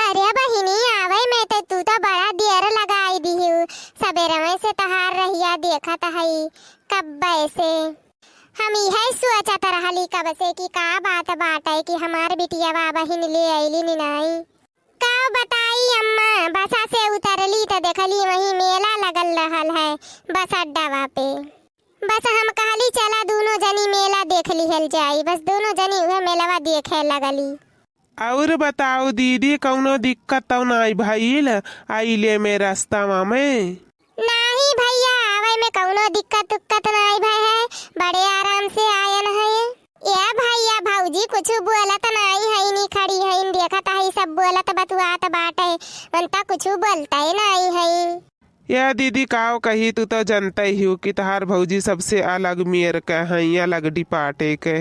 अरे बहिनी आवे में तो तू तो बड़ा देर लगाई दी हूँ। सबेरे में से तहार रहिया देखत हई कब से हम यही सोचत रहली कब से कि का बात बाटे कि हमार बिटिया बहिन ले आईली नहीं। का बताई अम्मा, बसा से उतरली तो देखली वहीं मेला लगल रहल है बस अड्डावा पे। बस हम कहली चला दोनों जनी मेला देख लिहल जाई। बस दोनों जनी वह मेलावा देखे लगली। और बताओ दीदी, कौनो दिक्कत तो नहीं भइल आइले में रास्ता में? नहीं भैया, आवे में कौनो दिक्कत नहीं भय है, बड़े आराम से आयन है। ये भैया भौजी कुछ बोलत नहीं है, नहीं खड़ी है देखत है सब बोलत बतुआत बाटे, उनता कुछ बोलता नहीं है। या दीदी काओ कही, तू तो जानते ही हो कि तहार भौजी सबसे अलग मेर के हैं, अलग डिपाटे के।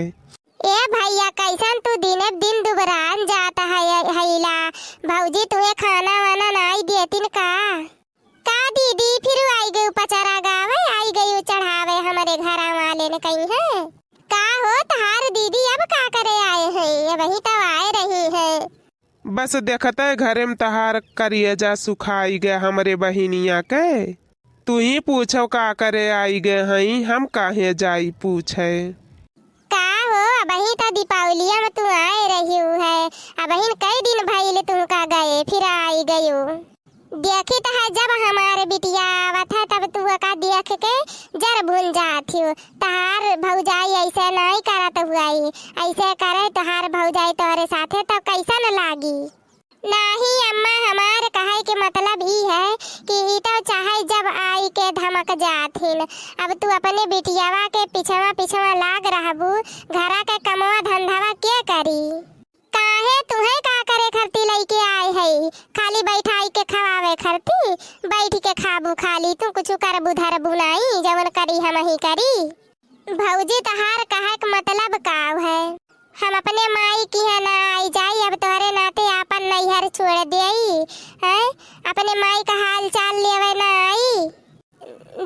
ए भैया कैसन तू दिने दिन दुबरान जाता है हैला। भौजी तुम्हें खाना वाना नहीं देतीन का दीदी? फिर आई गई पचरा गावे, आई गई चढ़ावे हमारे घर वाले ने कही है का हो तहार दीदी अब का करे आए हैं? वही तो आए रही है। बस देखते घरे में तहार करिएजा सुखाई गए हमरे बहिनिया के। तू ही पूछो का करे आई गए हैं, हम काहे जाई पूछे। वही तो दीपावलिया में तू आए रही है, अब कई दिन भइल तू का गए फिर आई गयो। देखी तो है जब हमारे बिटिया आवत है तब तू का देख के जर भूल जाती हो। तहार भौजाई ऐसे नहीं करत हुआई, ऐसे करे तहार भौजाई तोरे साथे तो कैसन लागी? नहीं अम्मा, हमारे कहे के मतलब ही है कि तो चाहे जब आई के धमक जाथिन। अब तू अपने बिटियावा के पिछवा लाग रहबू, घरा के कमवा धंधावा के करी? काहे तुहे का करे खरती लइके आए है? खाली बैठाई के खवावे खरती, बैठ के खाबू खाली तू कुछ करबू धरबू नहीं, जवन करी हम ही करी। भौजी तहार कहे के मतलब का है? हम अपने माई की है ना आई जाई, अब तोहरे नाते आपन नैहर छोड़ देई है, अपने माई का हाल चाल लेवे ना आई।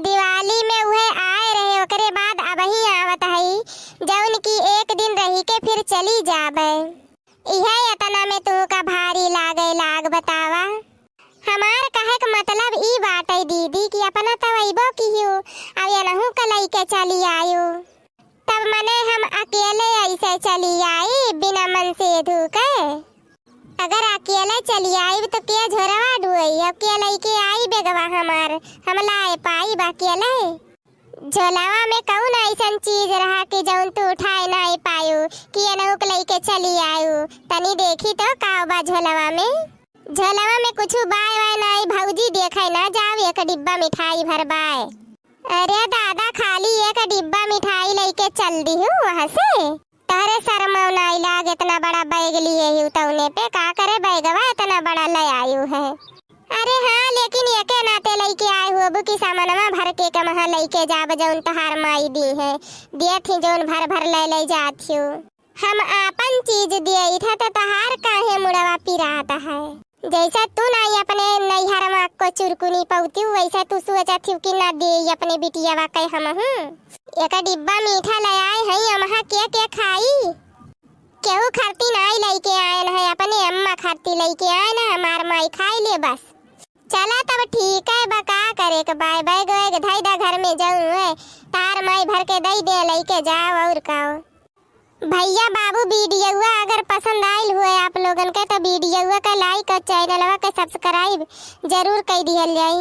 दिवाली में वह आए रहे, ओकरे बाद अब ही आवत है, जौन की एक दिन रही के फिर चली जाबे। इहे इतना में तू का भारी लाग बतावा। हमार कहे का मतलब ई बाटे दीदी कि अपना तो अइबो कियो, अब ये नहु कलई के चली आयो, तब मने हम अकेले ऐसे चली आई बिना मन से धोके। अगर अकेले चली आई तो क्या झोरवा डुई, अकेले के आई बेगवा हमार, हम लाए पाई अकेले। झोलावा में कौन ऐसन चीज रहा कि जौन तू उठाए नहीं पायो कि ये नहुक लेके चली आयो? तनी देखी तो काबा झोलावा में कुछ बाय वाय नहीं भौजी, देखे ना जाओ एक डिब्बा मिठाई भरबाए। अरे दादा, खाली एक डिब्बा मिठाई लेके चल दी हूँ वहाँ से। तहरे शर्म नहीं लाग, इतना बड़ा बैग लिए हूँ तौने पे का करे बैगवा इतना बड़ा ले आयु है। अरे हाँ, लेकिन एके नाते लेके आए हुए अब की सामानवा भर के कमहा लेके जाब जौन तहार माई दी है, दिए थी जौन भर ले जाती हूँ। हम आपन चीज दिए था तो तहार काहे मुड़वा पिराता है? जैसा तू नहीं अपने नैहर माँ को चुरकुनी पौती वैसा तू सोचा थी कि ना दे अपने बिटिया वाकई हम एक डिब्बा मीठा ले आए हैं, अमहा के खाई केहू खरती नहीं लेके आए है, अपने अम्मा खरती लेके आए ना, हमार माई खाई ले बस। चला तब ठीक है, बका करे के बाय बाय गए धाई दा घर में जाऊँ है, तार माई भर के दई दे लेके जाओ। और काओ भैया बाबू, वीडियो अगर पसंद आयल हुए आप लोगन के तो वीडियो का लाइक और चैनल का सब्सक्राइब जरूर कर दिया जाए।